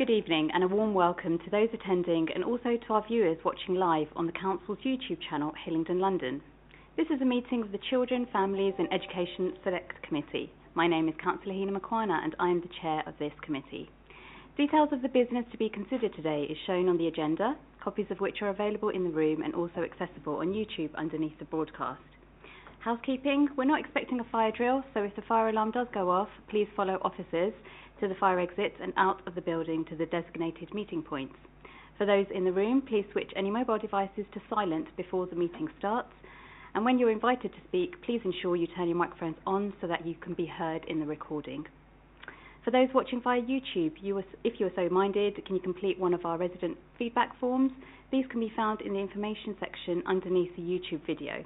Good evening and a warm welcome to those attending and also to our viewers watching live on the Council's YouTube channel, Hillingdon, London. This is a meeting of the Children, Families and Education Select Committee. My name is Councillor Heena Makwana and I am the chair of this committee. Details of the business to be considered today is shown on the agenda, copies of which are available in the room and also accessible on YouTube underneath the broadcast. Housekeeping, we're not expecting a fire drill, so if the fire alarm does go off, please follow officers to the fire exits and out of the building to the designated meeting points. For those in the room, please switch any mobile devices to silent before the meeting starts. And when you're invited to speak, please ensure you turn your microphones on so that you can be heard in the recording. For those watching via YouTube, if you are so minded, can you complete one of our resident feedback forms? These can be found in the information section underneath the YouTube video.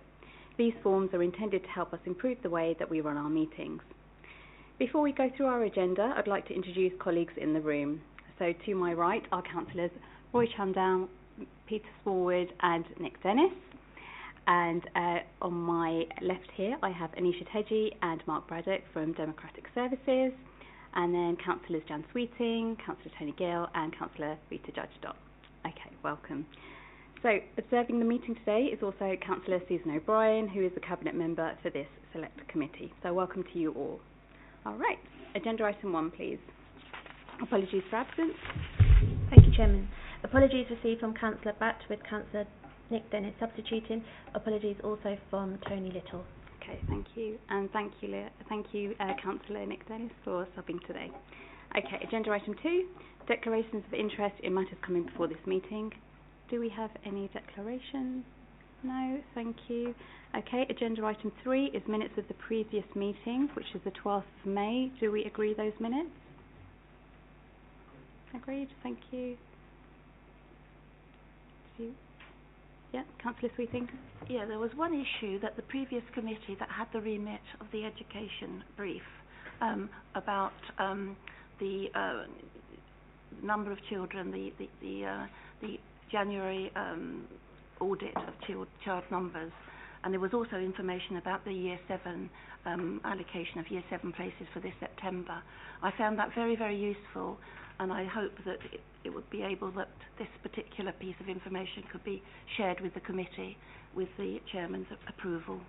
These forms are intended to help us improve the way that we run our meetings. Before we go through our agenda, I'd like to introduce colleagues in the room. So to my right are Councillors Roy Chandown, Peter Smallwood and Nick Dennis. And on my left here, I have Anisha Teji and Mark Braddock from Democratic Services. And then Councillors Jan Sweeting, Councillor Tony Gill and Councillor Rita Judge-Dott. Okay, welcome. So, observing the meeting today is also Councillor Susan O'Brien, who is the Cabinet Member for this Select Committee. So, welcome to you all. All right, Agenda Item 1, please. Apologies for absence. Thank you, Chairman. Apologies received from Councillor Batt with Councillor Nick Dennis substituting. Apologies also from Tony Little. Okay, thank you. And thank you, Councillor Nick Dennis, for subbing today. Okay, Agenda Item 2, Declarations of Interest in Matters Coming Before this meeting. Do we have any declarations? No, thank you. Okay, Agenda Item 3 is minutes of the previous meeting, which is the 12th of May. Do we agree those minutes? Agreed, thank you. Yeah, Councillor Sweeting? Yeah, there was one issue that the previous committee that had the remit of the education brief about the number of children, the January audit of child numbers, and there was also information about the Year 7 allocation of Year 7 places for this September. I found that very, very useful, and I hope that it would be able that this particular piece of information could be shared with the committee with the Chairman's approval.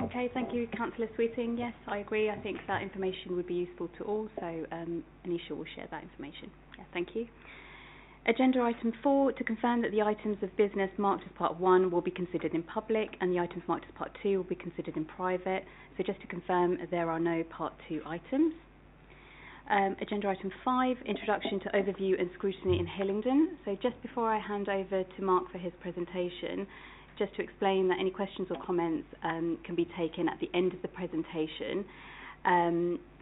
Okay, thank you, Councillor Sweeting. Yes, I agree. I think that information would be useful to all, so Anisha will share that information. Yeah, thank you. Agenda Item 4, to confirm that the items of business marked as Part 1 will be considered in public and the items marked as Part 2 will be considered in private. So just to confirm, there are no Part 2 items. Agenda Item 5, Introduction to Overview and Scrutiny in Hillingdon. So just before I hand over to Mark for his presentation, just to explain that any questions or comments can be taken at the end of the presentation.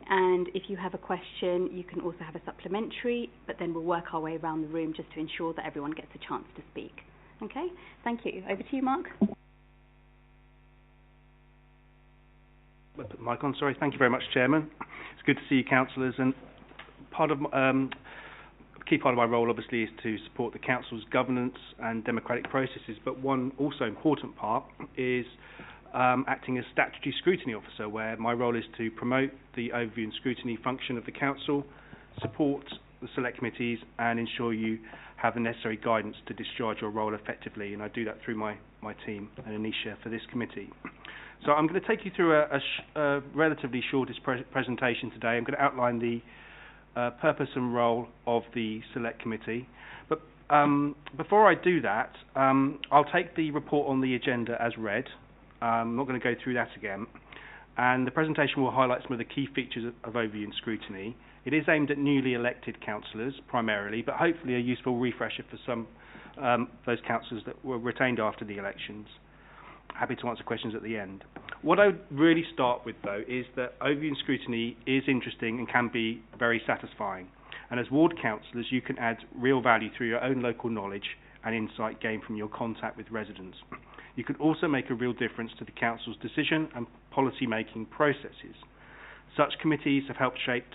And if you have a question, you can also have a supplementary, but then we'll work our way around the room just to ensure that everyone gets a chance to speak. Okay, thank you. Over to you, Mark. Mic on, sorry. Thank you very much, Chairman. It's good to see you, councillors. And part of a key part of my role, obviously, is to support the council's governance and democratic processes. But one also important part is acting as statutory scrutiny officer, where my role is to promote the overview and scrutiny function of the council, support the select committees, and ensure you have the necessary guidance to discharge your role effectively. And I do that through my team and Anisha for this committee. So I'm going to take you through a relatively shortest presentation today. I'm going to outline the purpose and role of the select committee. But before I do that, I'll take the report on the agenda as read. I'm not going to go through that again. And the presentation will highlight some of the key features of overview and scrutiny. It is aimed at newly elected councillors primarily, but hopefully a useful refresher for some those councillors that were retained after the elections. Happy to answer questions at the end. What I would really start with, though, is that overview and scrutiny is interesting and can be very satisfying. And as ward councillors, you can add real value through your own local knowledge and insight gained from your contact with residents. You can also make a real difference to the council's decision and policy-making processes. Such committees have helped shape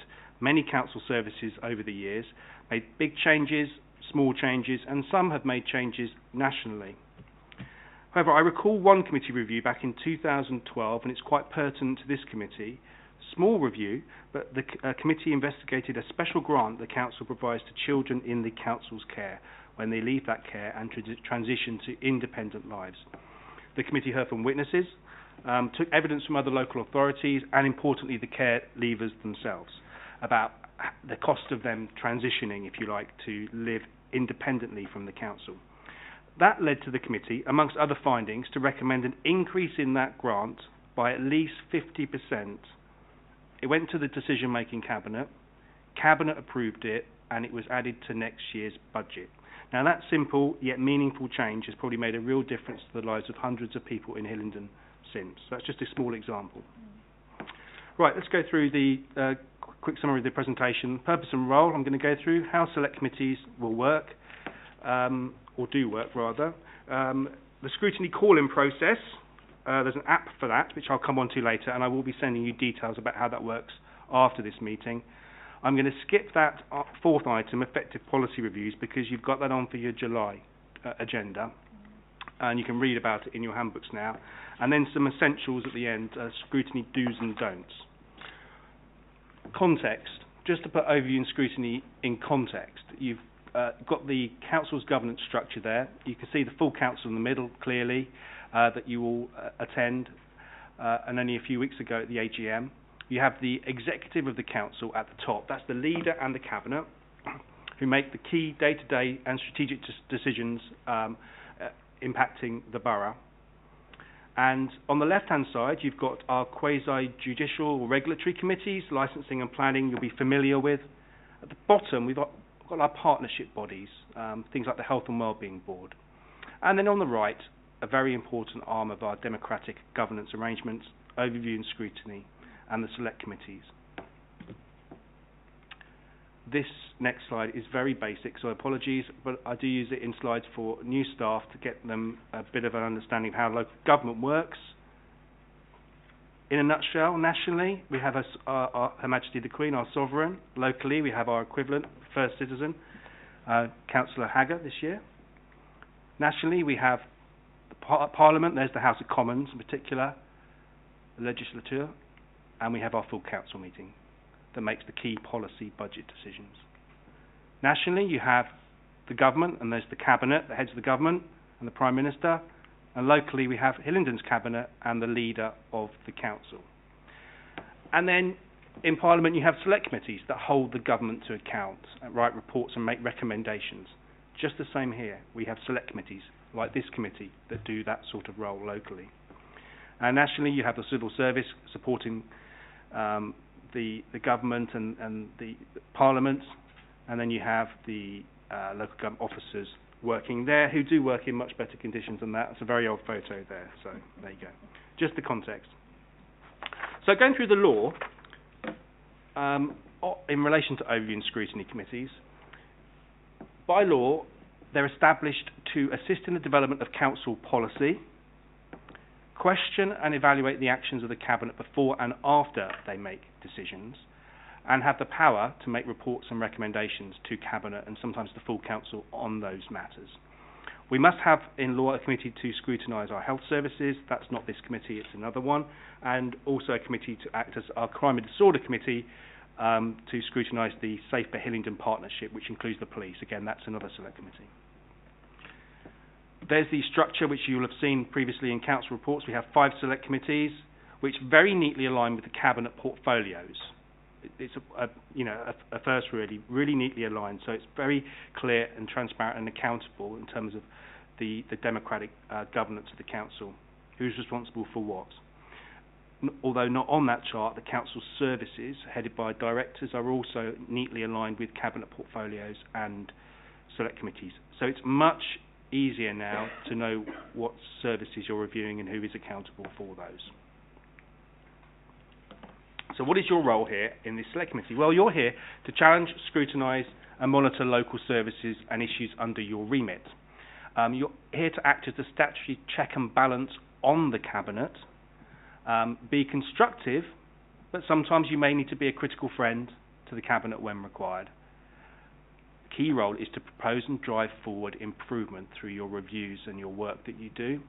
many council services over the years, made big changes, small changes, and some have made changes nationally. However, I recall one committee review back in 2012, and it's quite pertinent to this committee, small review, but the committee investigated a special grant the council provides to children in the council's care when they leave that care and transition to independent lives. The committee heard from witnesses, took evidence from other local authorities, and importantly the care leavers themselves about the cost of them transitioning, if you like, to live independently from the council. That led to the committee, amongst other findings, to recommend an increase in that grant by at least 50%. It went to the decision-making cabinet. Cabinet approved it, and it was added to next year's budget. Now, that simple yet meaningful change has probably made a real difference to the lives of hundreds of people in Hillingdon since. So that's just a small example. Right, let's go through the quick summary of the presentation. Purpose and role, I'm going to go through how select committees will work, or do work rather. The scrutiny call-in process, there's an app for that, which I'll come on to later, and I will be sending you details about how that works after this meeting. I'm going to skip that fourth item, effective policy reviews, because you've got that on for your July agenda, and you can read about it in your handbooks now. And then some essentials at the end, scrutiny do's and don'ts. Context, just to put overview and scrutiny in context, you've got the council's governance structure there. You can see the full council in the middle clearly, that you will attend, and only a few weeks ago at the AGM. You have the executive of the council at the top. That's the leader and the cabinet, who make the key day-to-day and strategic decisions impacting the borough. And on the left-hand side, you've got our quasi-judicial or regulatory committees, licensing and planning you'll be familiar with. At the bottom, we've got our partnership bodies, things like the Health and Wellbeing Board. And then on the right, a very important arm of our democratic governance arrangements, overview and scrutiny, and the select committees. This next slide is very basic, so apologies, but I do use it in slides for new staff to get them a bit of an understanding of how local government works. In a nutshell, nationally, we have Her Majesty the Queen, our sovereign. Locally, we have our equivalent, First Citizen, Councillor Hager this year. Nationally, we have the Parliament, there's the House of Commons in particular, the Legislature, and we have our full council meeting that makes the key policy budget decisions. Nationally, you have the government, and there's the cabinet, the heads of the government, and the Prime Minister. And locally, we have Hillingdon's cabinet and the leader of the council. And then in Parliament, you have select committees that hold the government to account, write reports and make recommendations. Just the same here. We have select committees, like this committee, that do that sort of role locally. And nationally, you have the civil service supporting the government and the Parliament, and then you have the local government officers working there, who do work in much better conditions than that. It's a very old photo there, so there you go. Just the context. So going through the law, in relation to overview and scrutiny committees, by law, they're established to assist in the development of council policy, question and evaluate the actions of the cabinet before and after they make decisions, and have the power to make reports and recommendations to cabinet and sometimes the full council on those matters. We must have in law a committee to scrutinise our health services. That's not this committee, it's another one, and also a committee to act as our crime and disorder committee to scrutinise the Safe for Hillingdon partnership, which includes the police. Again, that's another select committee. There's the structure which you will have seen previously in council reports. We have 5 select committees which very neatly align with the cabinet portfolios. It's a first really neatly aligned, so it's very clear and transparent and accountable in terms of the democratic governance of the council, who's responsible for what. Although not on that chart, the council services headed by directors are also neatly aligned with cabinet portfolios and select committees. So it's much easier now to know what services you're reviewing and who is accountable for those. So what is your role here in this select committee? Well, you're here to challenge, scrutinise and monitor local services and issues under your remit. You're here to act as the statutory check and balance on the cabinet, be constructive, but sometimes you may need to be a critical friend to the cabinet when required. The key role is to propose and drive forward improvement through your reviews and your work that you do.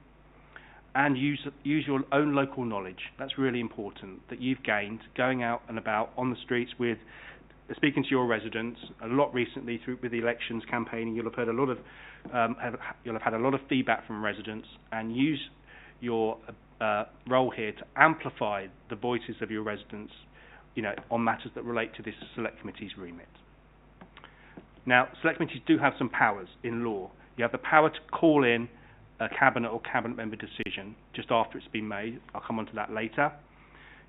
and use your own local knowledge. That's really important, that you've gained going out and about on the streets with speaking to your residents. A lot recently with the elections campaigning, you'll have heard a lot of you'll have had a lot of feedback from residents, and use your role here to amplify the voices of your residents, on matters that relate to this select committee's remit. Now, select committees do have some powers in law. You have the power to call in a cabinet or cabinet member decision just after it's been made. I'll come on to that later.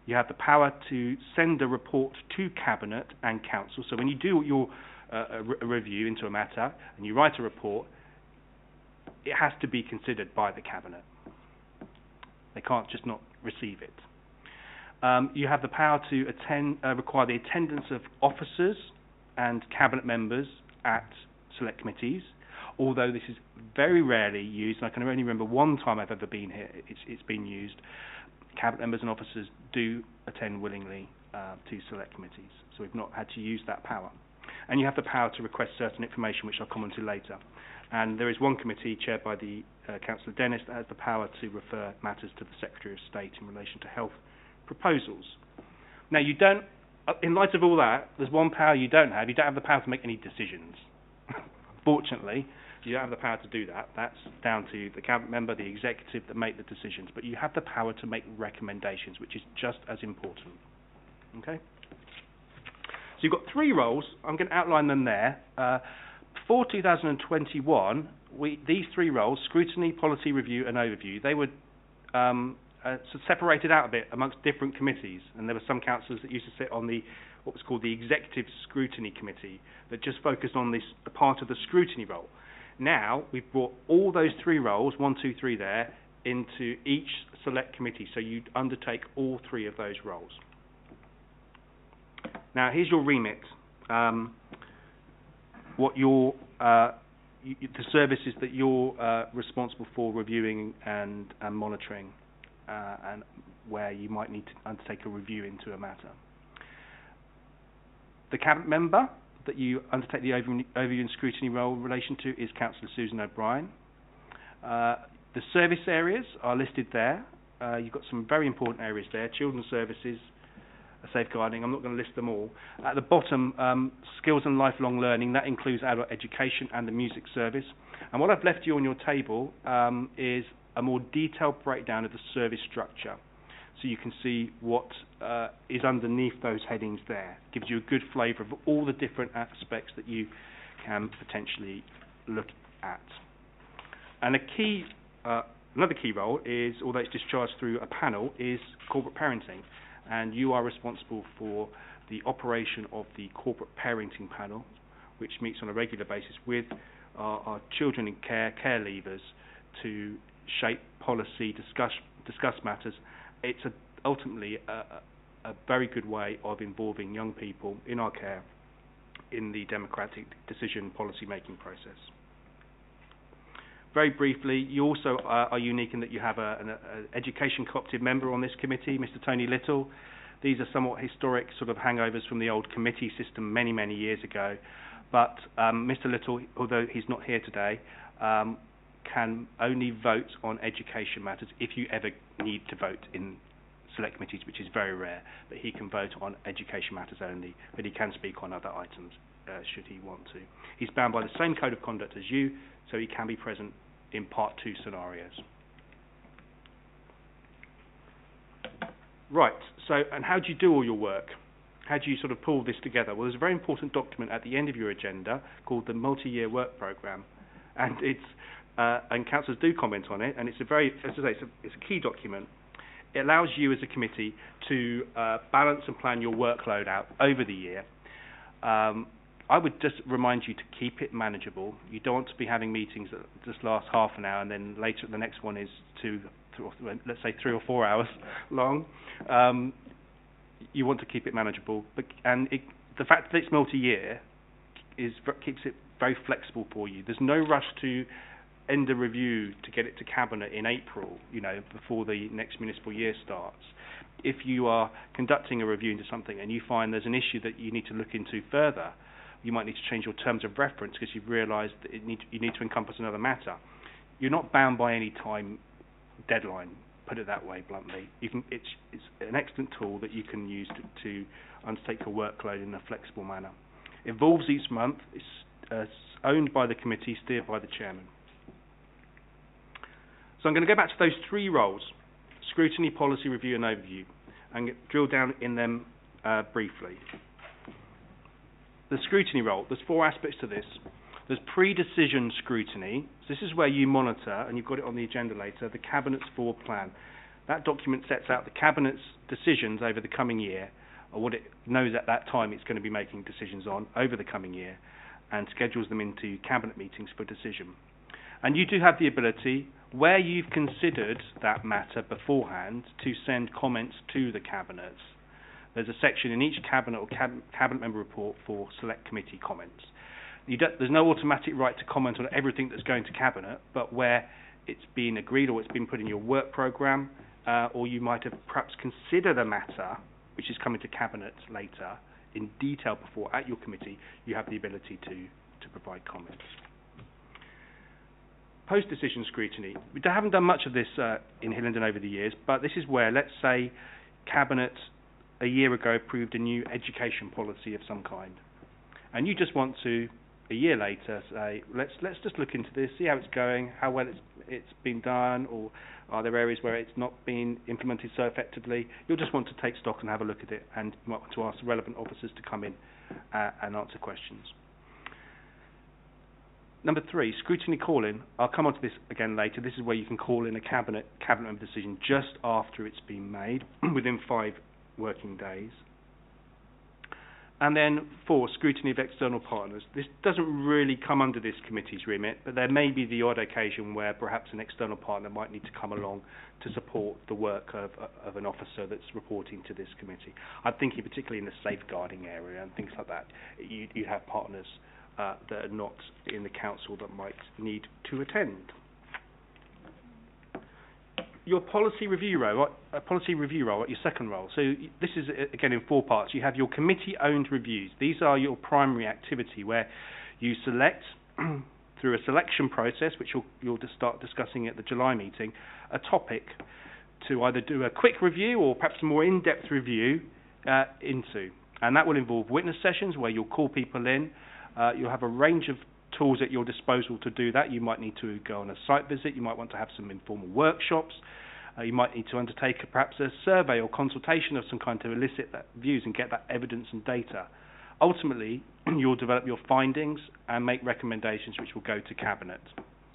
You have the power to send a report to cabinet and council. So when you do your a review into a matter and you write a report, it has to be considered by the cabinet. They can't just not receive it. You have the power to require the attendance of officers and cabinet members at select committees, although this is very rarely used, and I can only remember one time I've ever been here it's been used. Cabinet members and officers do attend willingly to select committees, so we've not had to use that power. And you have the power to request certain information, which I'll come on to later. And there is one committee chaired by the Councillor Dennis that has the power to refer matters to the Secretary of State in relation to health proposals. Now, you don't, in light of all that, there's one power you don't have. You don't have the power to make any decisions. Fortunately, you don't have the power to do that. That's down to the cabinet member, the executive that make the decisions. But you have the power to make recommendations, which is just as important. Okay? So you've got three roles. I'm going to outline them there. For 2021, these three roles, scrutiny, policy review and overview, they were separated out a bit amongst different committees, and there were some councillors that used to sit on what was called the Executive Scrutiny Committee that just focused on this part of the scrutiny role. Now we've brought all those three roles, 1, 2, 3 there, into each select committee, so you undertake all three of those roles. Now here's your remit. The services that you're responsible for reviewing and monitoring, and where you might need to undertake a review into a matter. The cabinet member that you undertake the overview and scrutiny role in relation to is Councillor Susan O'Brien. The service areas are listed there. You've got some very important areas there: children's services, safeguarding. I'm not going to list them all. At the bottom, skills and lifelong learning. That includes adult education and the music service. And what I've left you on your table is a more detailed breakdown of the service structure, so you can see what is underneath those headings there. It gives you a good flavour of all the different aspects that you can potentially look at. And another key role is, although it's discharged through a panel, is corporate parenting. And you are responsible for the operation of the corporate parenting panel, which meets on a regular basis with our children in care leavers to shape policy, discuss matters. It's ultimately a very good way of involving young people in our care in the democratic decision policy making process. Very briefly, you also are unique in that you have an education cooperative member on this committee, Mr. Tony Little. These are somewhat historic sort of hangovers from the old committee system many, many years ago. But Mr. Little, although he's not here today, can only vote on education matters if you ever need to vote in select committees, which is very rare. But he can vote on education matters only, but he can speak on other items should he want to. He's bound by the same code of conduct as you, so he can be present in Part 2 scenarios. Right, so, and how do you do all your work? How do you sort of pull this together? Well, there's a very important document at the end of your agenda called the Multi-Year Work Programme, and and councillors do comment on it, and it's a very, as I say, it's a key document. It allows you as a committee to balance and plan your workload out over the year. I would just remind you to keep it manageable. You don't want to be having meetings that just last half an hour and then later the next one is let's say 3 or 4 hours long. You want to keep it manageable, the fact that it's multi-year keeps it very flexible for you. There's no rush to end a review to get it to cabinet in April, before the next municipal year starts. If you are conducting a review into something and you find there's an issue that you need to look into further, you might need to change your terms of reference because you've realised that you need to encompass another matter. You're not bound by any time deadline, put it that way bluntly. It's an excellent tool that you can use to undertake your workload in a flexible manner. It evolves each month. It's owned by the committee, steered by the chairman. So I'm going to go back to those three roles: scrutiny, policy review and overview, and drill down in them briefly. The scrutiny role, there's four aspects to this. There's pre-decision scrutiny. So this is where you monitor, and you've got it on the agenda later, the Cabinet's forward plan. That document sets out the Cabinet's decisions over the coming year, or what it knows at that time it's going to be making decisions on over the coming year, and schedules them into Cabinet meetings for decision. And you do have the ability, where you've considered that matter beforehand, to send comments to the Cabinet. There's a section in each Cabinet or Cabinet member report for select committee comments. There's no automatic right to comment on everything that's going to Cabinet, but where it's been agreed or it's been put in your work programme, or you might have perhaps considered a matter which is coming to Cabinet later in detail before at your committee, you have the ability to provide comments. Post-decision scrutiny. We haven't done much of this in Hillingdon over the years, but this is where, let's say, Cabinet a year ago approved a new education policy of some kind, and you just want to, a year later, say, let's just look into this, see how it's going, how well it's been done, or are there areas where it's not been implemented so effectively. You'll just want to take stock and have a look at it, and you might want to ask relevant officers to come in and answer questions. Number 3, scrutiny call-in. I'll come on to this again later. This is where you can call in a cabinet member decision just after it's been made, within 5 working days. And then 4, scrutiny of external partners. This doesn't really come under this committee's remit, but there may be the odd occasion where perhaps an external partner might need to come along to support the work of an officer that's reporting to this committee. I'm thinking particularly in the safeguarding area and things like that. You have partners that are not in the council that might need to attend. Your policy review role, your second role. So this is, again, in 4 parts. You have your committee-owned reviews. These are your primary activity, where you select, through a selection process, which you'll start discussing at the July meeting, a topic to either do a quick review or perhaps a more in-depth review into. And that will involve witness sessions, where you'll call people in. You'll have a range of tools at your disposal to do that. You might need to go on a site visit. You might want to have some informal workshops. You might need to undertake perhaps a survey or consultation of some kind to elicit that views and get that evidence and data. Ultimately, you'll develop your findings and make recommendations which will go to Cabinet.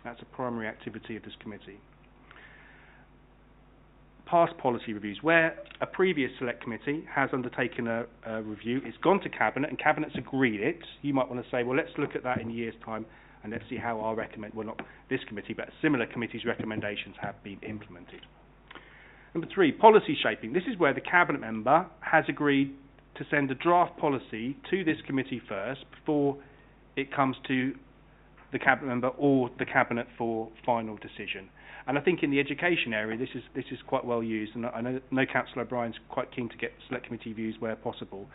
That's a primary activity of this committee. Past policy reviews, where a previous select committee has undertaken a review, it's gone to Cabinet and Cabinet's agreed it. You might want to say, well, let's look at that in a year's time and let's see how our well, not this committee, but a similar committee's recommendations have been implemented. Number 3, policy shaping. This is where the Cabinet member has agreed to send a draft policy to this committee first before it comes to the Cabinet member or the Cabinet for final decision. And I think in the education area, this is quite well used, and I know Councillor O'Brien's quite keen to get select committee views where possible,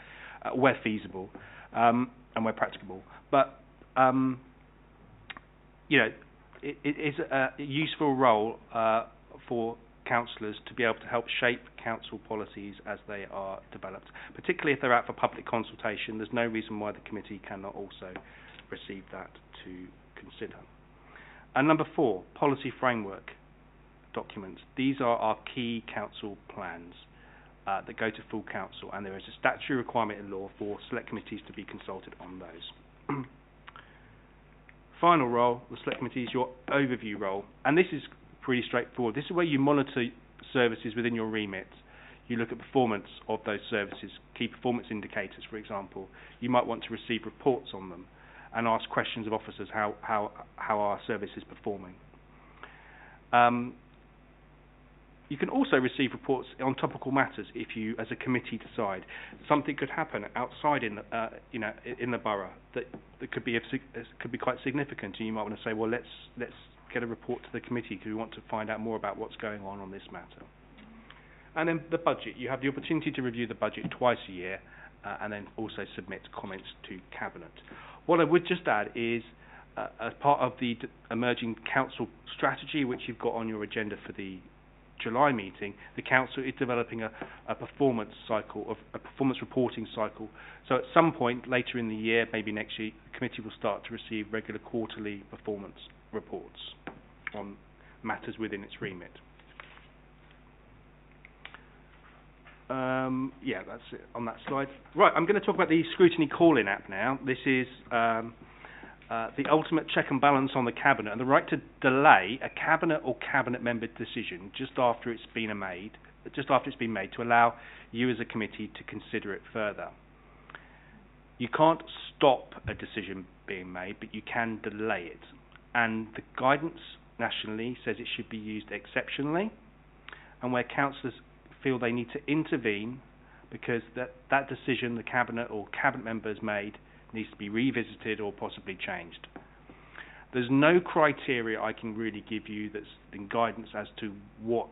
where feasible, and where practicable. But you know, it is a useful role for councillors to be able to help shape council policies as they are developed, particularly if they're out for public consultation. There's no reason why the committee cannot also receive that to consider. And number 4, policy framework documents. These are our key council plans that go to full council, and there is a statutory requirement in law for select committees to be consulted on those. Final role, the select committee, is your overview role, and this is pretty straightforward. This is where you monitor services within your remit. You look at performance of those services, key performance indicators, for example. You might want to receive reports on them and ask questions of officers how our service is performing. You can also receive reports on topical matters if you, as a committee, decide something could happen outside in the borough that could be quite significant, and you might want to say, well, let's get a report to the committee because we want to find out more about what's going on this matter. And then the budget. You have the opportunity to review the budget twice a year, and then also submit comments to Cabinet. What I would just add is, as part of the emerging council strategy, which you've got on your agenda for the July meeting, the Council is developing a performance cycle, a performance reporting cycle. So at some point later in the year, maybe next year, the committee will start to receive regular quarterly performance reports on matters within its remit. Yeah, that's it on that slide. Right, I'm going to talk about the scrutiny call-in app now. This is the ultimate check and balance on the Cabinet and the right to delay a Cabinet or Cabinet member decision just after it's been made, to allow you as a committee to consider it further. You can't stop a decision being made, but you can delay it. And the guidance nationally says it should be used exceptionally, and where councillors feel they need to intervene because that decision the Cabinet or Cabinet members made needs to be revisited or possibly changed. There's no criteria I can really give you that's in guidance as to what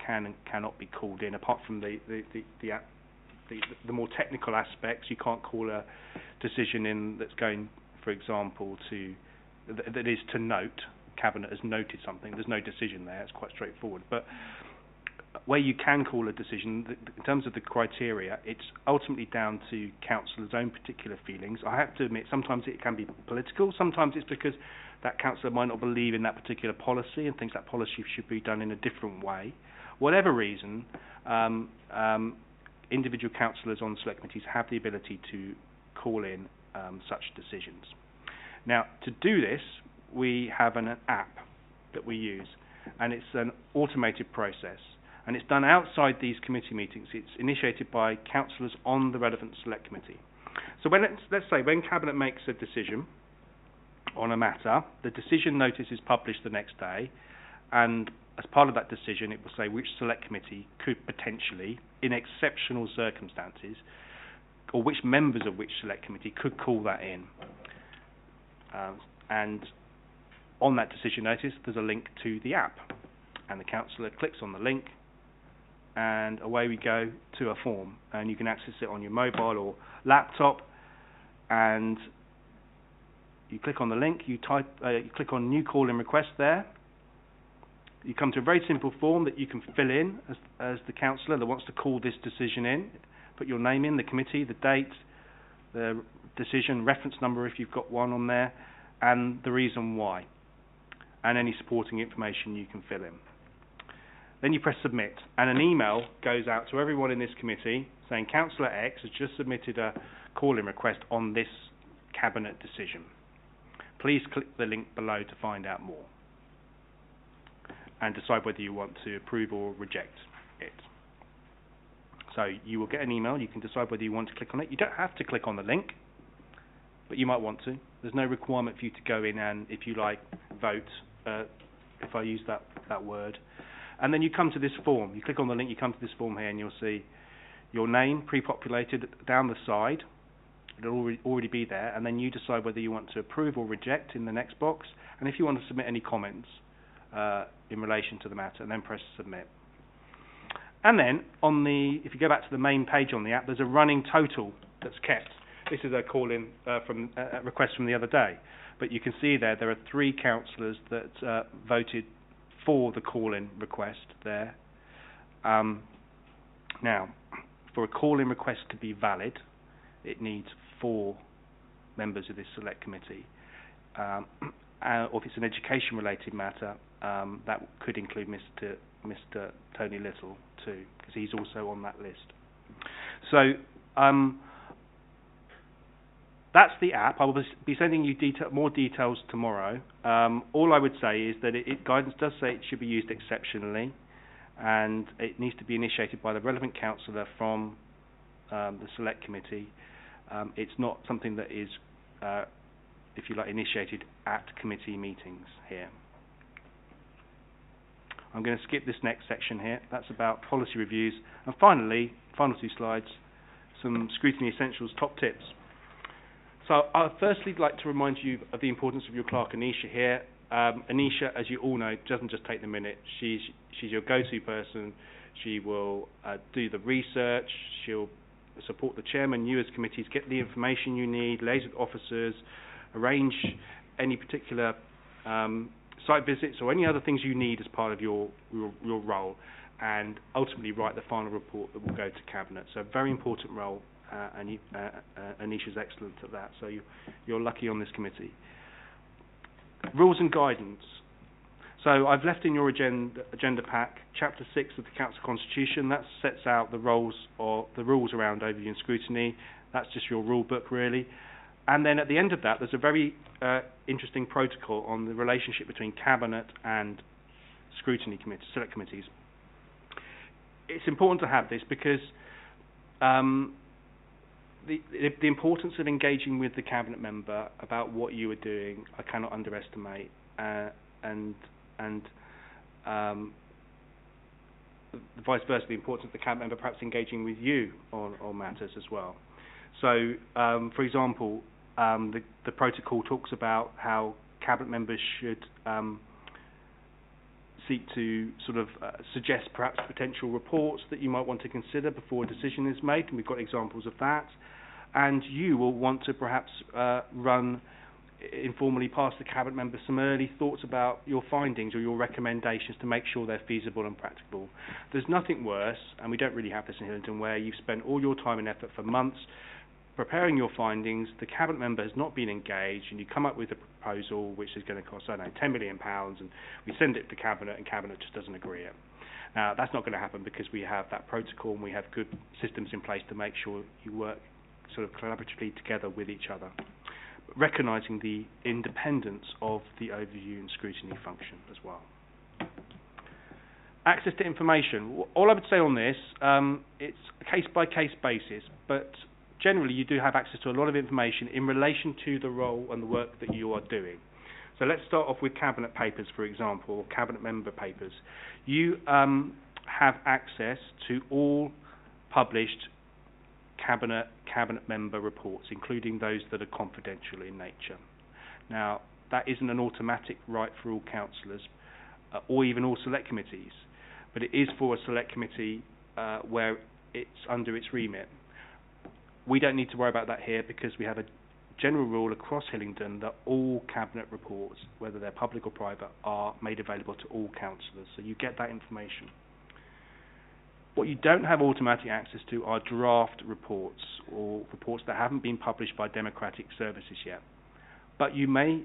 can and cannot be called in, apart from the more technical aspects. You can't call a decision in that's going, for example, that is to note. Cabinet has noted something. There's no decision there. It's quite straightforward. But where you can call a decision, in terms of the criteria, it's ultimately down to councillors' own particular feelings. I have to admit, sometimes it can be political. Sometimes it's because that councillor might not believe in that particular policy and thinks that policy should be done in a different way. Whatever reason, individual councillors on select committees have the ability to call in such decisions. Now, to do this, we have an app that we use, and it's an automated process. And it's done outside these committee meetings. It's initiated by councillors on the relevant select committee. So let's say when Cabinet makes a decision on a matter, the decision notice is published the next day, and as part of that decision it will say which select committee could potentially, in exceptional circumstances, or which members of which select committee could call that in. And on that decision notice there's a link to the app, and the councillor clicks on the link, and away we go to a form, and you can access it on your mobile or laptop, and you click on the link, you click on new call-in request there. You come to a very simple form that you can fill in as the councillor that wants to call this decision in. Put your name in, the committee, the date, the decision, reference number if you've got one on there, and the reason why, and any supporting information you can fill in. Then you press submit, and an email goes out to everyone in this committee saying Councillor X has just submitted a call-in request on this Cabinet decision. Please click the link below to find out more and decide whether you want to approve or reject it. So you will get an email. You can decide whether you want to click on it. You don't have to click on the link, but you might want to. There's no requirement for you to go in and, if you like, vote, if I use that word. And then you come to this form. You click on the link, you come to this form here, and you'll see your name pre-populated down the side. It'll already be there, and then you decide whether you want to approve or reject in the next box, and if you want to submit any comments in relation to the matter, and then press submit. And then, if you go back to the main page on the app, there's a running total that's kept. This is a call-in from a request from the other day, but you can see there are 3 councillors that voted for the call-in request there. Now, for a call-in request to be valid, it needs 4 members of this select committee. Or if it's an education-related matter, that could include Mr. Tony Little too, because he's also on that list. So that's the app. I will be sending you more details tomorrow. All I would say is that guidance does say it should be used exceptionally, and it needs to be initiated by the relevant councillor from the select committee. It's not something that is, if you like, initiated at committee meetings here. I'm going to skip this next section here. That's about policy reviews. And finally, final 2 slides, some Scrutiny Essentials top tips. So I'd firstly like to remind you of the importance of your clerk, Anisha, here. Anisha, as you all know, doesn't just take the minute. She's your go-to person. She will do the research. She'll support the chairman, you as committees, get the information you need, liaise with officers, arrange any particular site visits or any other things you need as part of your role. and ultimately write the final report that will go to Cabinet. So a very important role, and Anisha's excellent at that, so you're lucky on this committee. Rules and guidance. So I've left in your agenda pack Chapter 6 of the Council Constitution. That sets out the rules around overview and scrutiny. That's just your rule book, really. And then at the end of that, there's a very interesting protocol on the relationship between Cabinet and scrutiny committees, select committees. It's important to have this because the importance of engaging with the Cabinet member about what you are doing, I cannot underestimate, and vice versa, the importance of the Cabinet member perhaps engaging with you on matters as well. So, for example, the protocol talks about how Cabinet members should seek to sort of suggest perhaps potential reports that you might want to consider before a decision is made, and we've got examples of that. And you will want to perhaps run informally past the Cabinet member some early thoughts about your findings or your recommendations to make sure they're feasible and practicable. There's nothing worse, and we don't really have this in Hillingdon, where you've spent all your time and effort for months preparing your findings, the Cabinet member has not been engaged, and you come up with a proposal which is going to cost, I don't know, £10 million, and we send it to Cabinet, and Cabinet just doesn't agree it. Now, that's not going to happen because we have that protocol and we have good systems in place to make sure you work sort of collaboratively together with each other, recognising the independence of the overview and scrutiny function as well. Access to information. All I would say on this, it's a case-by-case basis, but generally you do have access to a lot of information in relation to the role and the work that you are doing. So let's start off with Cabinet papers, for example, or Cabinet member papers. You have access to all published Cabinet member reports, including those that are confidential in nature. Now, that isn't an automatic right for all councillors or even all select committees, but it is for a select committee where it's under its remit. We don't need to worry about that here because we have a general rule across Hillingdon that all Cabinet reports, whether they're public or private, are made available to all councillors, so you get that information. What you don't have automatic access to are draft reports or reports that haven't been published by Democratic Services yet. But you may,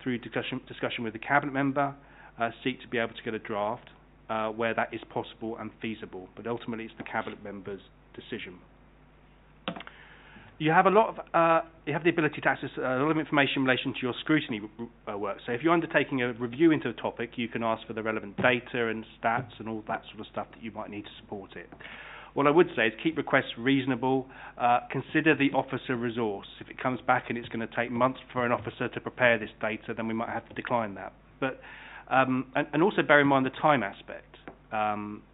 through discussion with the Cabinet member, seek to be able to get a draft where that is possible and feasible. But ultimately, it's the Cabinet member's decision. You have you have the ability to access a lot of information in relation to your scrutiny work. So if you're undertaking a review into a topic, you can ask for the relevant data and stats and all that sort of stuff that you might need to support it. What I would say is keep requests reasonable. Consider the officer resource. If it comes back and it's going to take months for an officer to prepare this data, then we might have to decline that. But and also bear in mind the time aspect.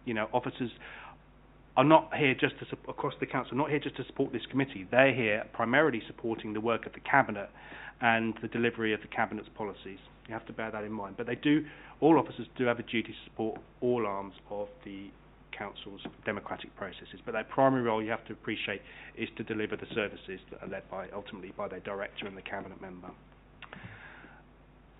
You know, officers are not here just to across the council, not here just to support this committee. They're here primarily supporting the work of the Cabinet and the delivery of the Cabinet's policies. You have to bear that in mind. But all officers do have a duty to support all arms of the council's democratic processes. But their primary role, you have to appreciate, is to deliver the services that are led ultimately by their director and the Cabinet member.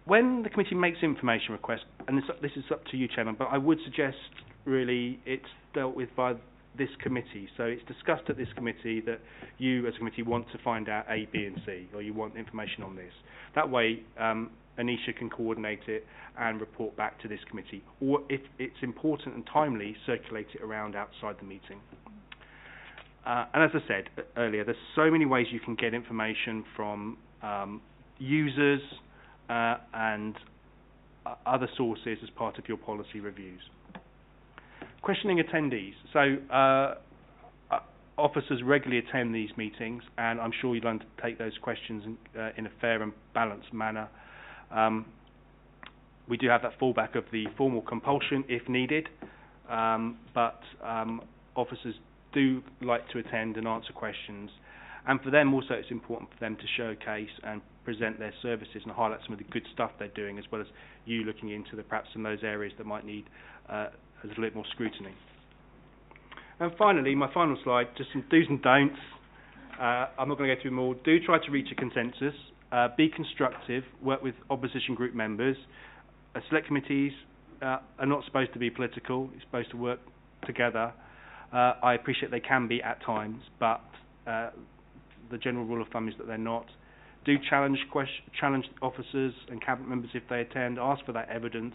When the committee makes information requests, and this is up to you, Chairman, but I would suggest really it's dealt with by this committee. So it's discussed at this committee that you as a committee want to find out A, B and C, or you want information on this. That way Anisha can coordinate it and report back to this committee, or if it's important and timely, circulate it around outside the meeting. And as I said earlier, there's so many ways you can get information from users and other sources as part of your policy reviews. Questioning attendees. So officers regularly attend these meetings, and I'm sure you'll undertake those questions in a fair and balanced manner. We do have that fallback of the formal compulsion if needed, but officers do like to attend and answer questions. And for them also, it's important for them to showcase and present their services and highlight some of the good stuff they're doing, as well as you looking into perhaps some of those areas that might need a little bit more scrutiny. And finally, my final slide, just some do's and don'ts. I'm not going to go through them all. Do try to reach a consensus. Be constructive. Work with opposition group members. Select committees are not supposed to be political. You're supposed to work together. I appreciate they can be at times, but the general rule of thumb is that they're not. Do challenge officers and cabinet members if they attend, ask for that evidence,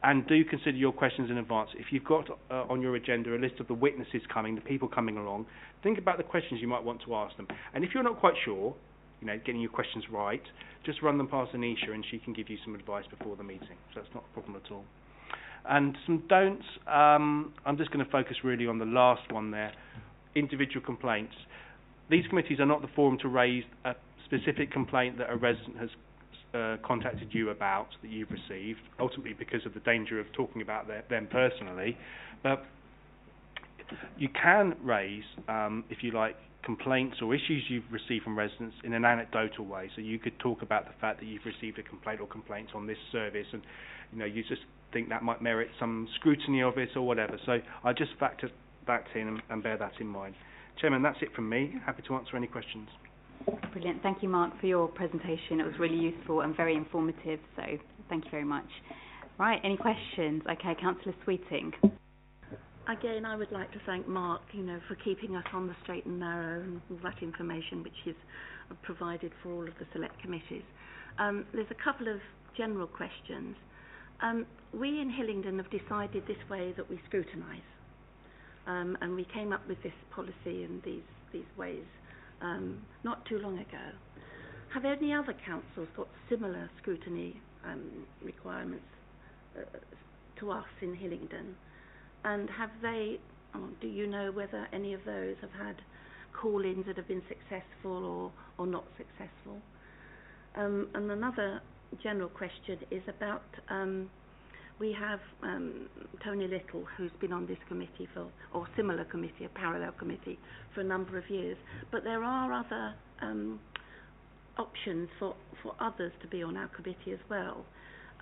and do consider your questions in advance. If you've got on your agenda a list of the witnesses coming, the people coming along, think about the questions you might want to ask them. And if you're not quite sure, getting your questions right, just run them past Anisha and she can give you some advice before the meeting. So that's not a problem at all. And some don'ts, I'm just going to focus really on the last one there, individual complaints. These committees are not the forum to raise a specific complaint that a resident has contacted you about that you've received, ultimately because of the danger of talking about them personally. But you can raise, if you like, complaints or issues you've received from residents in an anecdotal way. So you could talk about the fact that you've received a complaint or complaints on this service, and you just think that might merit some scrutiny of it or whatever. So I just factor that in and bear that in mind. Chairman, that's it from me. Happy to answer any questions. Brilliant. Thank you, Mark, for your presentation. It was really useful and very informative, so thank you very much. Right, any questions? Okay, Councillor Sweeting. Again, I would like to thank Mark, for keeping us on the straight and narrow and all that information which is provided for all of the select committees. There's a couple of general questions. We in Hillingdon have decided this way that we scrutinise, and we came up with this policy and these ways not too long ago. Have any other councils got similar scrutiny requirements to us in Hillingdon? And have they, do you know whether any of those have had call-ins that have been successful or not successful? And another general question is about, we have Tony Little, who's been on this committee or similar committee, a parallel committee, for a number of years. But there are other options for others to be on our committee as well.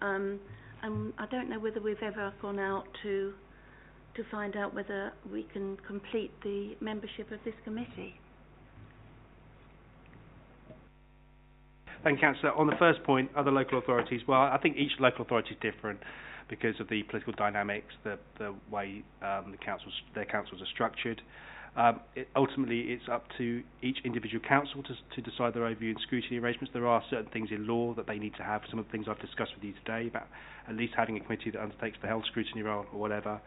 And I don't know whether we've ever gone out to find out whether we can complete the membership of this committee. Thank you, Councillor. On the first point, other local authorities, well, I think each local authority is different because of the political dynamics, the way their councils are structured. Ultimately, it's up to each individual council to decide their overview and scrutiny arrangements. There are certain things in law that they need to have. Some of the things I've discussed with you today about at least having a committee that undertakes the health scrutiny role or whatever.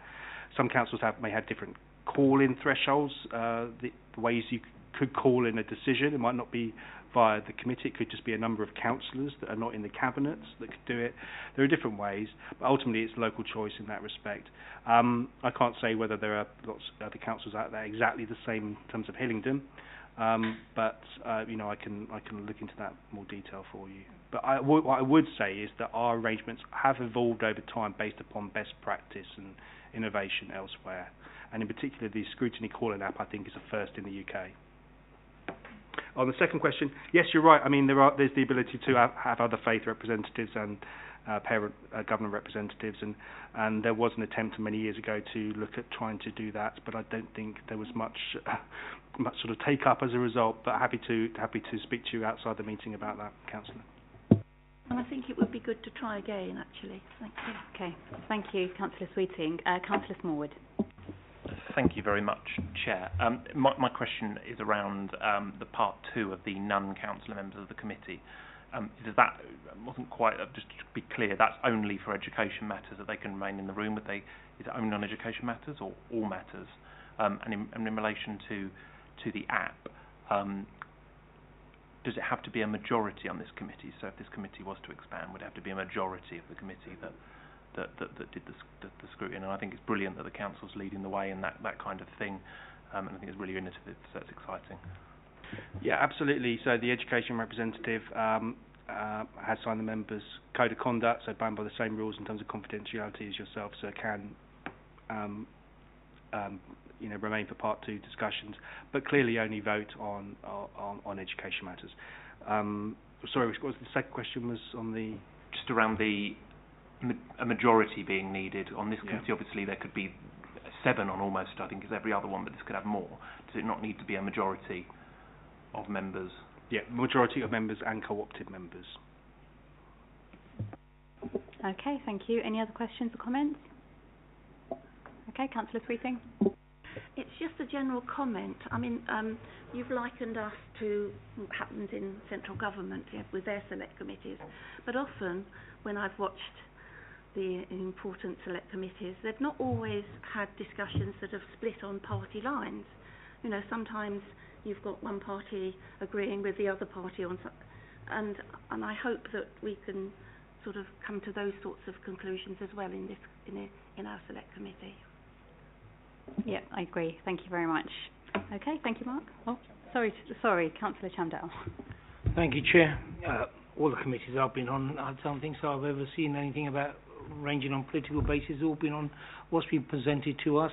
Some councils may have different call-in thresholds, the ways you could call in a decision. It might not be via the committee. It could just be a number of councillors that are not in the cabinets that could do it. There are different ways, but ultimately it's local choice in that respect. I can't say whether there are lots of other councils out there exactly the same in terms of Hillingdon, but I can look into that in more detail for you. But what I would say is that our arrangements have evolved over time based upon best practice and innovation elsewhere, and in particular the scrutiny call-in app I think is a first in the UK. On the second question, yes, you're right. I mean, there's the ability to have other faith representatives and parent government representatives, and there was an attempt many years ago to look at trying to do that, but I don't think there was much sort of take up as a result. But happy to speak to you outside the meeting about that, Councillor. And I think it would be good to try again, actually. Thank you. Okay, thank you, Councillor Sweeting. Councillor Smallwood. Thank you very much, Chair. My question is around the part 2 of the non-councillor members of the committee. That wasn't quite, just to be clear, that's only for education matters that they can remain in the room. Is it only on education matters or all matters? And in relation to the app, does it have to be a majority on this committee? So if this committee was to expand, would it have to be a majority of the committee that did the scrutiny? And I think it's brilliant that the council's leading the way in that kind of thing, and I think it's really innovative, so it's exciting. Yeah, absolutely. So the education representative has signed the members' code of conduct, so bound by the same rules in terms of confidentiality as yourself, so can remain for part 2 discussions, but clearly only vote on education matters. Sorry, what was the second question? Was on the just around a majority being needed on this committee. Obviously, there could be 7 on almost, I think, is every other one, but this could have more. Does it not need to be a majority of members? Yeah, majority of members and co-opted members. Okay, thank you. Any other questions or comments? Okay, Councillor Sweeting. It's just a general comment. I mean, you've likened us to what happens in central government with their select committees, but often when I've watched the important select committees, they've not always had discussions that have split on party lines. You know, sometimes you've got one party agreeing with the other party on and I hope that we can sort of come to those sorts of conclusions as well in our select committee. Yeah, I agree. Thank you very much. Okay, thank you, Mark. Oh, sorry, Councillor Chamdale. Thank you, Chair. All the committees I've been on, I don't think so I've ever seen anything about ranging on political basis. It's all been on what's been presented to us.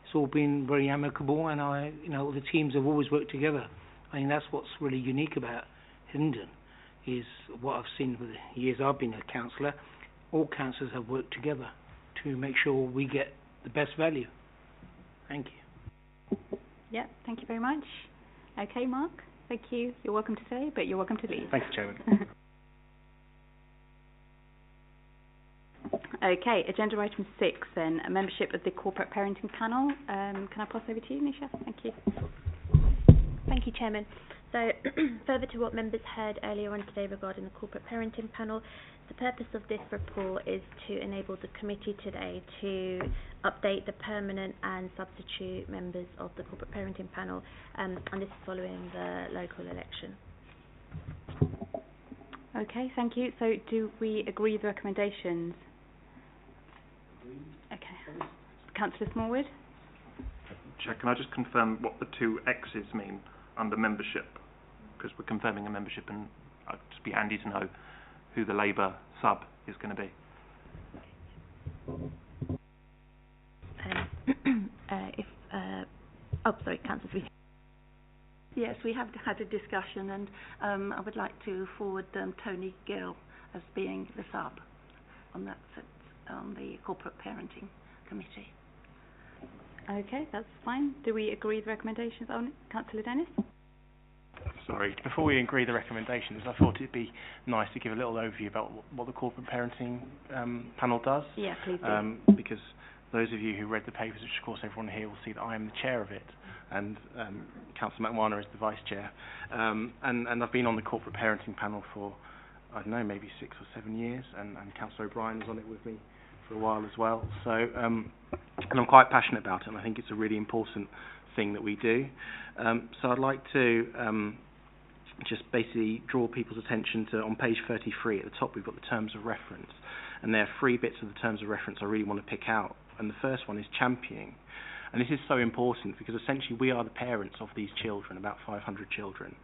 It's all been very amicable, and the teams have always worked together. I think that's what's really unique about Hillingdon, is what I've seen for the years I've been a councillor. All councillors have worked together to make sure we get the best value. Thank you. Yeah, thank you very much. Okay, Mark, thank you. You're welcome to stay, but you're welcome to leave. Thank you, Chairman. Okay, agenda item 6 then, a membership of the corporate parenting panel. Can I pass over to you, Nisha? Thank you. Thank you, Chairman. So, further to what members heard earlier on today regarding the corporate parenting panel, the purpose of this report is to enable the committee today to update the permanent and substitute members of the corporate parenting panel, and this is following the local election. Okay, thank you. So, do we agree with the recommendations? Okay. Councillor Smallwood? Chair, can I just confirm what the two X's mean under membership? Because we're confirming a membership, and it'd just be handy to know who the Labour sub is going to be. Sorry, Councillor. Yes, we have had a discussion, and I would like to forward Tony Gill as being the sub on the corporate parenting committee. Okay, that's fine. Do we agree with the recommendations on it? Councillor Dennis? Sorry, before we agree the recommendations, I thought it'd be nice to give a little overview about what the corporate parenting panel does. Yeah, please do. Because those of you who read the papers, which of course everyone here will see that I am the chair of it, and Councillor Makwana is the vice chair. And I've been on the corporate parenting panel for, I don't know, maybe 6 or 7 years, and Councillor O'Brien was on it with me for a while as well. So, and I'm quite passionate about it, and I think it's a really important thing that we do. So I'd like to just basically draw people's attention to, on page 33 at the top, we've got the terms of reference, and there are 3 bits of the terms of reference I really want to pick out. And the first one is championing, and this is so important because essentially we are the parents of these children, about 500 children.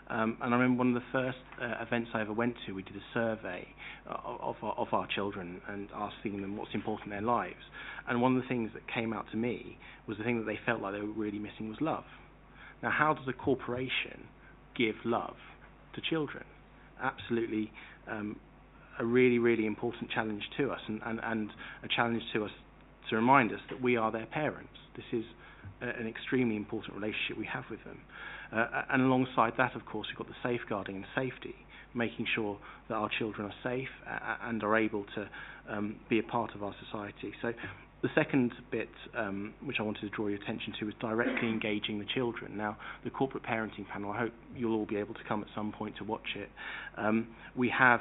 And I remember one of the first events I ever went to, we did a survey of our children and asking them what's important in their lives. And one of the things that came out to me was the thing that they felt like they were really missing was love. Now, how does a corporation give love to children? Absolutely a really, really important challenge to us, and a challenge to us to remind us that we are their parents. This is an extremely important relationship we have with them. And alongside that, of course, we've got the safeguarding and safety, making sure that our children are safe and are able to be a part of our society. So the second bit, which I wanted to draw your attention to, is directly engaging the children. Now, the corporate parenting panel, I hope you'll all be able to come at some point to watch it. We have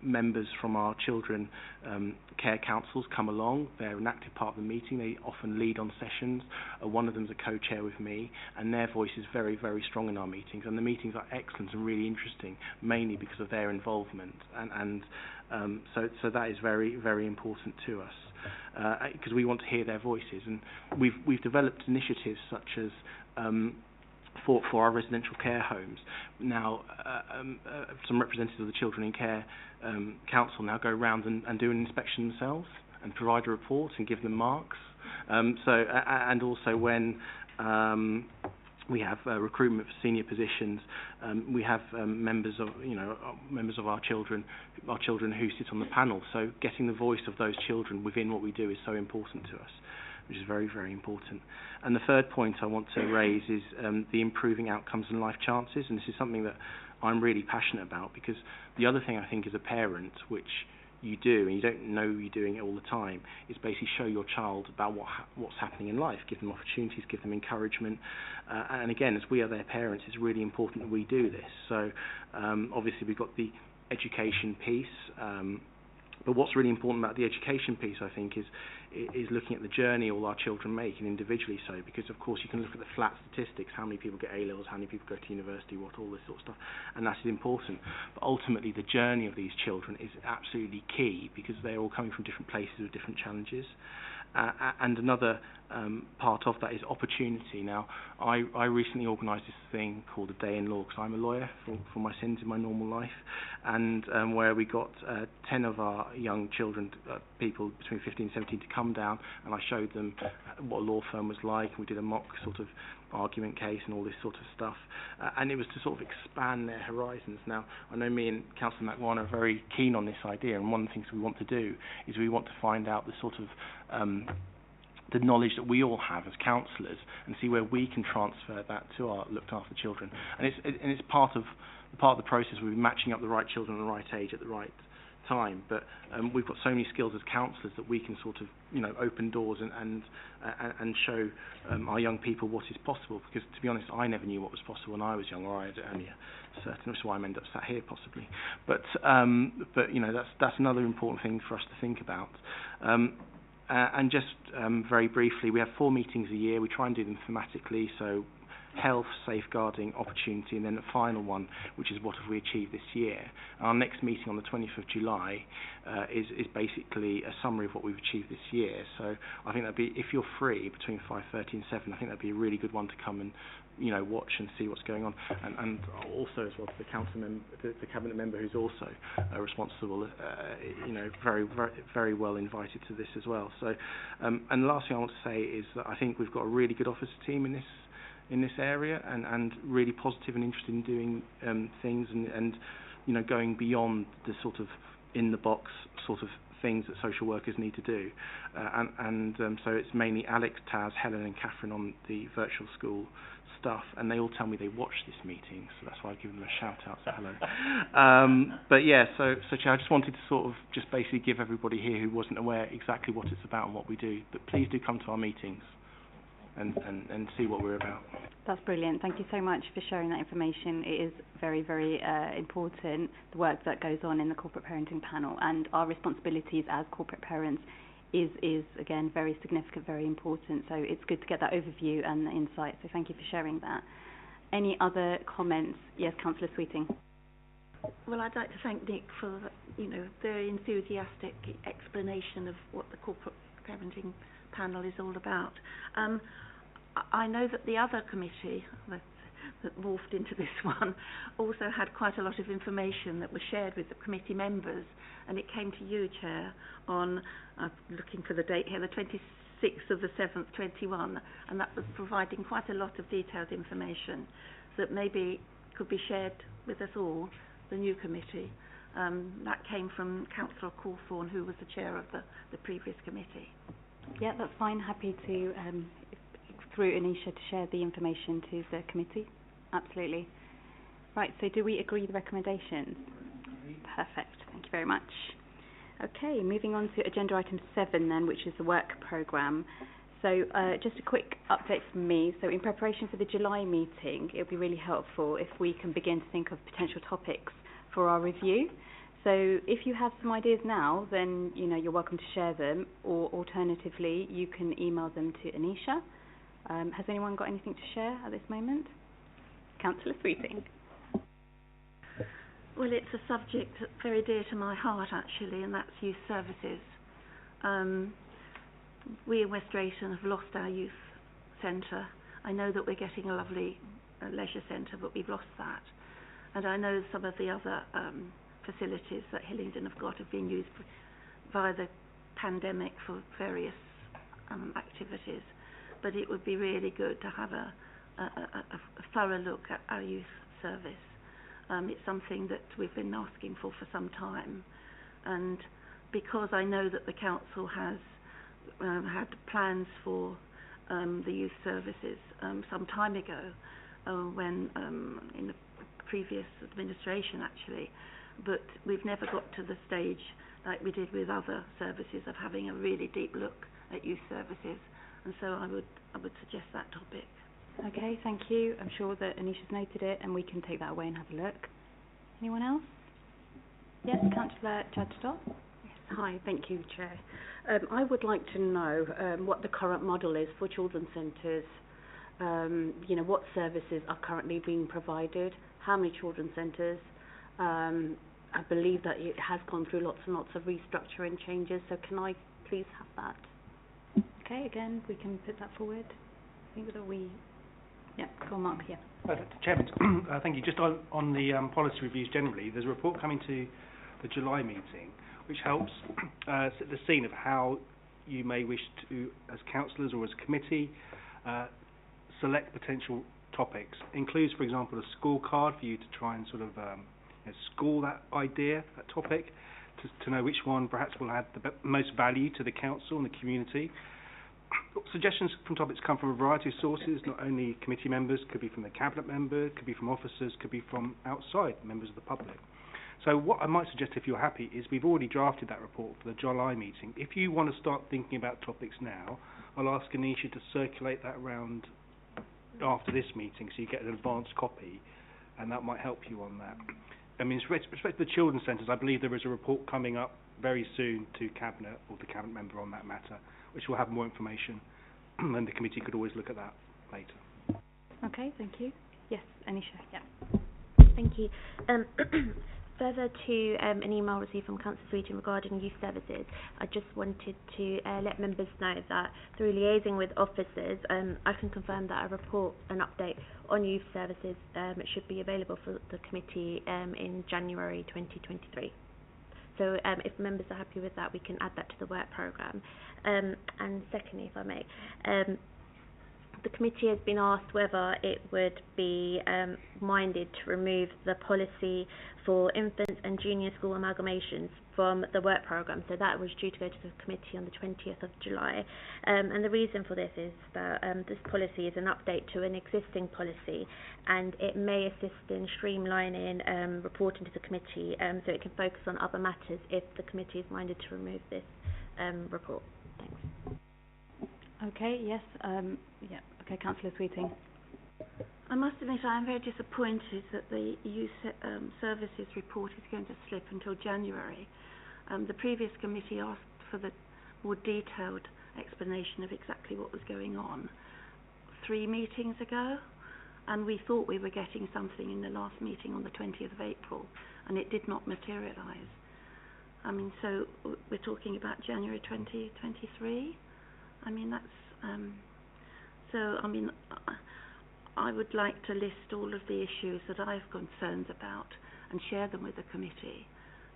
members from our children care councils come along. They're an active part of the meeting. They often lead on sessions. One of them's a co-chair with me, and their voice is very, very strong in our meetings. And the meetings are excellent and really interesting, mainly because of their involvement. So that is very, very important to us. Because we want to hear their voices, and we've developed initiatives such as for our residential care homes. Now, some representatives of the Children in Care Council now go around and do an inspection themselves and provide a report and give them marks. And also when we have recruitment for senior positions, we have members of our children who sit on the panel. So getting the voice of those children within what we do is so important to us, which is very, very important. And the third point I want to raise is the improving outcomes and life chances. And this is something that I'm really passionate about, because the other thing I think as a parent, which you do, and you don't know you're doing it all the time, is basically show your child about what's happening in life, give them opportunities, give them encouragement, and again, as we are their parents, it's really important that we do this. So obviously we've got the education piece, but what's really important about the education piece, I think, is looking at the journey all our children make, and individually so, because of course you can look at the flat statistics, how many people get A-levels, how many people go to university, all this sort of stuff, and that is important. But ultimately the journey of these children is absolutely key, because they're all coming from different places with different challenges. And another part of that is opportunity. Now, I recently organised this thing called a day in law, because I'm a lawyer for my sins in my normal life, and where we got 10 of our young children, people between 15 and 17, to come down, and I showed them what a law firm was like, and we did a mock sort of argument case and all this sort of stuff, and it was to sort of expand their horizons. Now, I know me and Councillor Makwana are very keen on this idea, and one of the things we want to do is we want to find out the sort of the knowledge that we all have as councillors, and see where we can transfer that to our looked after children. And it's part of the process. We'll be matching up the right children at the right age at the right time, but we've got so many skills as councillors that we can sort of open doors and show our young people what is possible, because to be honest, I never knew what was possible when I was young, or I had only a certain, which is why I'm ended up sat here possibly, but that's another important thing for us to think about. And just very briefly, we have 4 meetings a year. We try and do them thematically, so health, safeguarding, opportunity, and then the final one, which is what have we achieved this year. Our next meeting on the 20th of July is basically a summary of what we've achieved this year. So I think that'd be, if you're free between 5:30 and 7, I think that'd be a really good one to come and watch and see what's going on, and also as well to the the cabinet member who's also responsible, very, very, very well invited to this as well. So, and the last thing I want to say is that I think we've got a really good officer team in this area, and really positive and interested in doing things and going beyond the sort of in the box sort of things that social workers need to do, so it's mainly Alex, Taz, Helen and Catherine on the virtual school stuff, and they all tell me they watch this meeting, so that's why I've given them a shout out, so hello. But yeah, so Chair, I just wanted to sort of just basically give everybody here who wasn't aware exactly what it's about and what we do, but please do come to our meetings and see what we're about. That's brilliant. Thank you so much for sharing that information. It is very, very important, the work that goes on in the corporate parenting panel, and our responsibilities as corporate parents is again very significant, very important. So it's good to get that overview and the insight. So thank you for sharing that. Any other comments? Yes, Councillor Sweeting. Well, I'd like to thank Nick for very enthusiastic explanation of what the corporate parenting panel is all about. I know that the other committee that morphed into this one also had quite a lot of information that was shared with the committee members, and it came to you, Chair, on, I'm looking for the date here, the 26th of the 7th, 21, and that was providing quite a lot of detailed information that maybe could be shared with us all, the new committee. That came from Councillor Cawthorne, who was the chair of the previous committee. Yeah, that's fine. Happy to, through Anisha, to share the information to the committee. Absolutely. Right, so do we agree the recommendations? Perfect. Thank you very much. Okay, moving on to agenda item 7 then, which is the work programme. So just a quick update from me. So in preparation for the July meeting, it would be really helpful if we can begin to think of potential topics for our review. So if you have some ideas now, then you're welcome to share them, or alternatively you can email them to Anisha. Has anyone got anything to share at this moment? Councillor Sweeting. Well, it's a subject that's very dear to my heart actually, and that's youth services. We in West Drayton have lost our youth centre. I know that we're getting a lovely leisure centre, but we've lost that. And I know some of the other facilities that Hillingdon have got have been used via the pandemic for various activities, but it would be really good to have a thorough look at our youth service. It's something that we've been asking for some time, and because I know that the council has had plans for the youth services some time ago, when in the previous administration actually, but we've never got to the stage like we did with other services, of having a really deep look at youth services, and so I would suggest that topic. Okay, thank you. I'm sure that Anisha's noted it, and we can take that away and have a look. Anyone else? Yes, Councillor Judge-Stott. Hi, thank you, Chair. I would like to know what the current model is for children's centres. What services are currently being provided, how many children's centres. I believe that it has gone through lots and lots of restructuring changes, so can I please have that? Okay, again, we can put that forward. I think that we... Yeah, go on, Mark, yeah. Chairman, thank you. Just on the policy reviews generally, there's a report coming to the July meeting which helps set the scene of how you may wish to, as councillors or as a committee, select potential topics. Includes, for example, a scorecard for you to try and sort of score that idea, that topic, to know which one perhaps will add the most value to the council and the community. Suggestions from topics come from a variety of sources, not only committee members, could be from the cabinet member, could be from officers, could be from outside members of the public. So what I might suggest, if you're happy, is we've already drafted that report for the July meeting. If you want to start thinking about topics now, I'll ask Anisha to circulate that around after this meeting so you get an advanced copy, and that might help you on that. I mean, with respect to the children's centres, I believe there is a report coming up very soon to Cabinet or the Cabinet member on that matter, which will have more information, and the committee could always look at that later. Okay, thank you. Yes, Anisha, yeah. Thank you. Further to an email received from Councillor Sweeting regarding youth services, I just wanted to let members know that through liaising with officers, I can confirm that a report, an update on youth services, it should be available for the committee in January 2023. So if members are happy with that, we can add that to the work programme. And secondly, if I may, the committee has been asked whether it would be minded to remove the policy for infant and junior school amalgamations from the work programme. So that was due to go to the committee on the 20th of July. And the reason for this is that this policy is an update to an existing policy, and it may assist in streamlining reporting to the committee so it can focus on other matters if the committee is minded to remove this report. Thanks. Okay, yes, yeah. Okay, Councillor Sweeting. I must admit I am very disappointed that the youth services report is going to slip until January. The previous committee asked for the more detailed explanation of exactly what was going on 3 meetings ago, and we thought we were getting something in the last meeting on the 20th of April, and it did not materialise. I mean, so we're talking about January 2023. I mean, that's so. I mean, I would like to list all of the issues that I have concerns about and share them with the committee,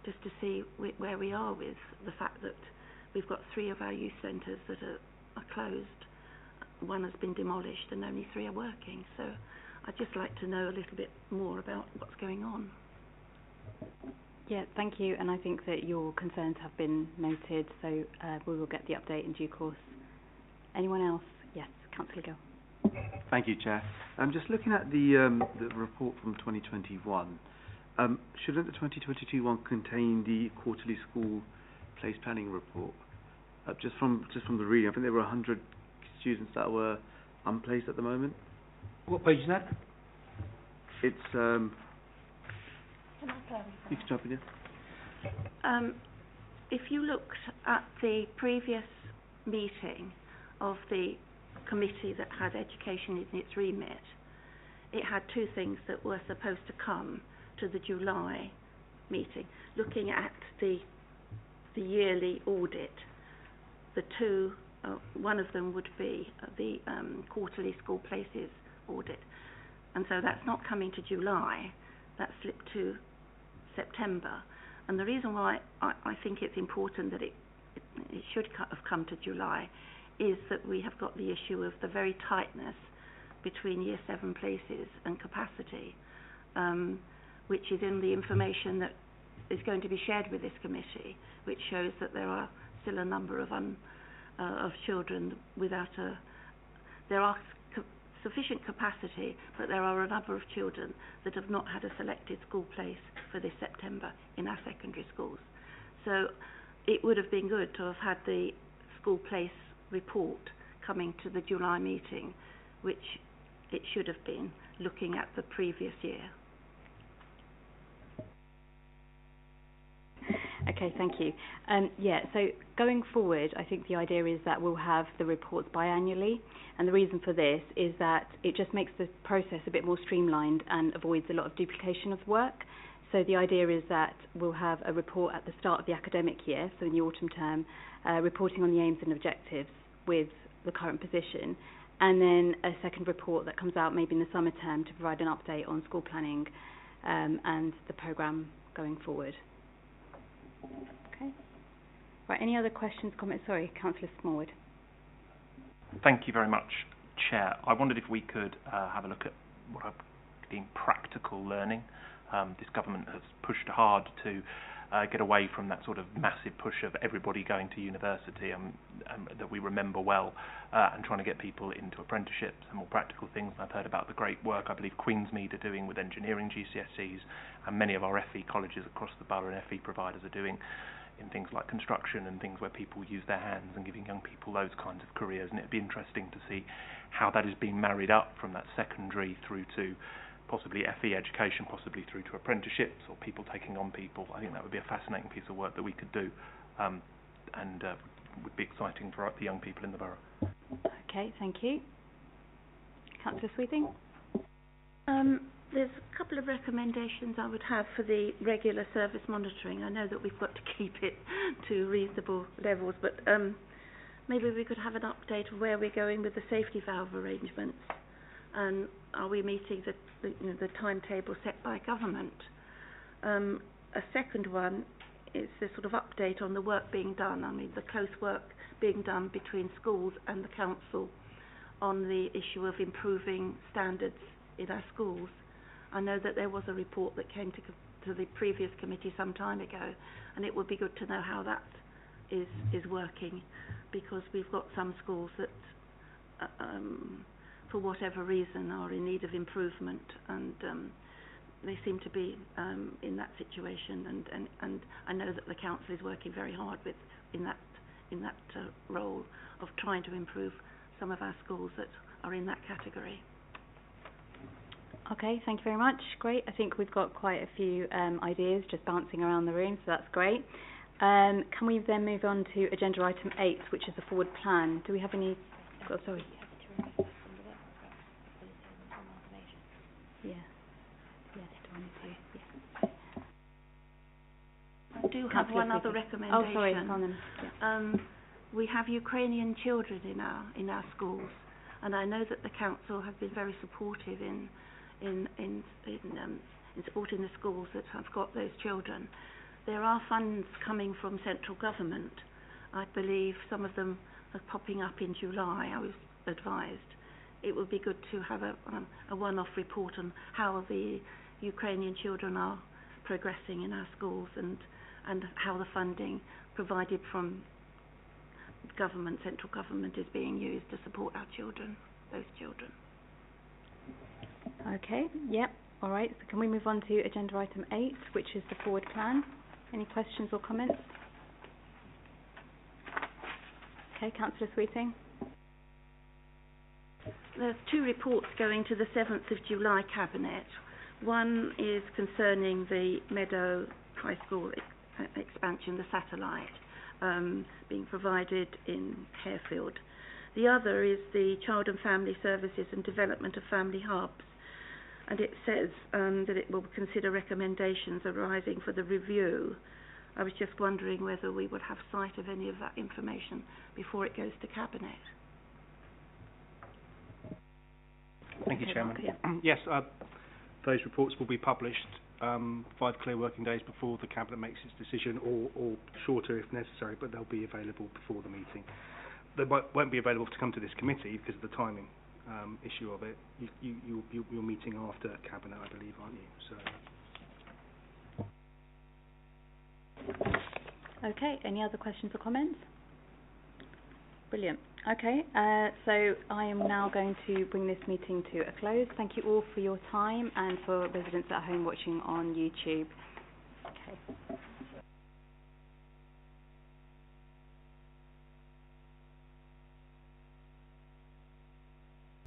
just to see where we are with the fact that we've got 3 of our youth centres that are closed. 1 has been demolished and only 3 are working. So I'd just like to know a little bit more about what's going on. Yeah, thank you, and I think that your concerns have been noted, so we will get the update in due course. Anyone else? Yes, Councillor Gill. Thank you, Chair. Just looking at the report from 2021, shouldn't the 2022 one contain the quarterly school place planning report? Just from the reading, I think there were 100 students that were unplaced at the moment. What page is that? It's you can jump in here. If you looked at the previous meeting of the committee that had education in its remit, it had 2 things that were supposed to come to the July meeting. Looking at the yearly audit, the 2, one of them would be the quarterly school places audit, and so that's not coming to July, that slipped to September. And the reason why I think it's important that it should have come to July is that we have got the issue of the very tightness between Year 7 places and capacity, which is in the information that is going to be shared with this committee, which shows that there are still a number of children without there are sufficient capacity, but there are a number of children that have not had a selected school place for this September in our secondary schools. So it would have been good to have had the school place report coming to the July meeting, which it should have been, looking at the previous year. Okay, thank you. So going forward, I think the idea is that we'll have the reports biannually, and the reason for this is that it just makes the process a bit more streamlined and avoids a lot of duplication of work. So the idea is that we'll have a report at the start of the academic year, so in the autumn term, reporting on the aims and objectives with the current position, and then a second report that comes out maybe in the summer term to provide an update on school planning and the programme going forward. Okay. Right, any other questions, comments? Sorry, Councillor Smallwood. Thank you very much, Chair. I wondered if we could have a look at what I've deemed practical learning. This government has pushed hard to get away from that sort of massive push of everybody going to university that we remember well, and trying to get people into apprenticeships and more practical things. And I've heard about the great work I believe Queensmead are doing with engineering GCSEs, and many of our FE colleges across the borough and FE providers are doing in things like construction and things where people use their hands, and giving young people those kinds of careers. And it'd be interesting to see how that is being married up from that secondary through to possibly FE education, possibly through to apprenticeships or people taking on people. I think that would be a fascinating piece of work that we could do, and would be exciting for the young people in the borough. Okay, thank you. Councillor Sweeting? There's a couple of recommendations I would have for the regular service monitoring. I know that we've got to keep it to reasonable levels, but maybe we could have an update of where we're going with the safety valve arrangements, and are we meeting the timetable set by government? A second one is the sort of update on the work being done. I mean, the close work being done between schools and the council on the issue of improving standards in our schools. I know that there was a report that came to the previous committee some time ago, and it would be good to know how that is working, because we've got some schools that for whatever reason are in need of improvement, and they seem to be in that situation, and I know that the council is working very hard in that role of trying to improve some of our schools that are in that category. Okay, thank you very much. Great. I think we've got quite a few ideas just bouncing around the room, so that's great. Can we then move on to agenda item 8, which is the forward plan? Do we have any... Oh, sorry. I do have one other recommendation. Oh, sorry, it's on them. Yeah. We have Ukrainian children in our schools, and I know that the council have been very supportive in supporting the schools that have got those children. There are funds coming from central government. I believe some of them are popping up in July, I was advised. It would be good to have a one-off report on how the Ukrainian children are progressing in our schools, and how the funding provided from government, central government, is being used to support our children, those children. Okay, yep, all right. So can we move on to agenda item 8, which is the forward plan? Any questions or comments? Okay, Councillor Sweeting. There's 2 reports going to the 7th of July Cabinet. One is concerning the Meadow High School expansion, the satellite, being provided in Harefield. The other is the Child and Family Services and Development of Family Hubs, and it says that it will consider recommendations arising for the review. I was just wondering whether we would have sight of any of that information before it goes to Cabinet. Thank you, Chairman. Yes, those reports will be published 5 clear working days before the Cabinet makes its decision, or shorter if necessary, but they'll be available before the meeting. They won't be available to come to this committee because of the timing issue of it. You're meeting after Cabinet, I believe, aren't you? So. Okay, any other questions or comments? Brilliant. Okay, so I am now going to bring this meeting to a close. Thank you all for your time, and for residents at home watching on YouTube. Okay.